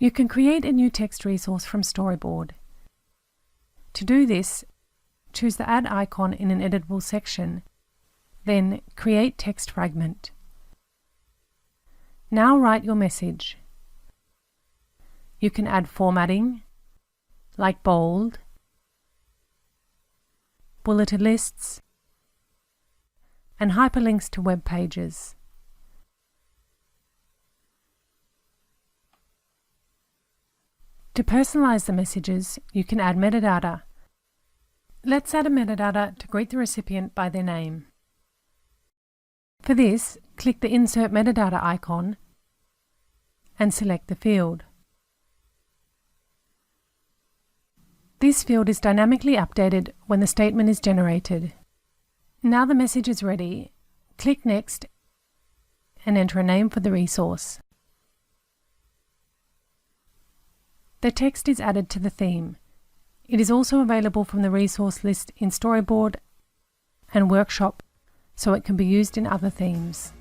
You can create a new text resource from StoryBoard. To do this, choose the Add icon in an editable section, then Create Text Fragment. Now write your message. You can add formatting, like bold, bulleted lists, and hyperlinks to web pages. To personalize the messages, you can add metadata. Let's add a metadata to greet the recipient by their name. For this, click the Insert Metadata icon and select the field. This field is dynamically updated when the statement is generated. Now the message is ready, click Next and enter a name for the resource. The text is added to the theme. It is also available from the resource list in StoryBoard and WorkShop, so it can be used in other themes.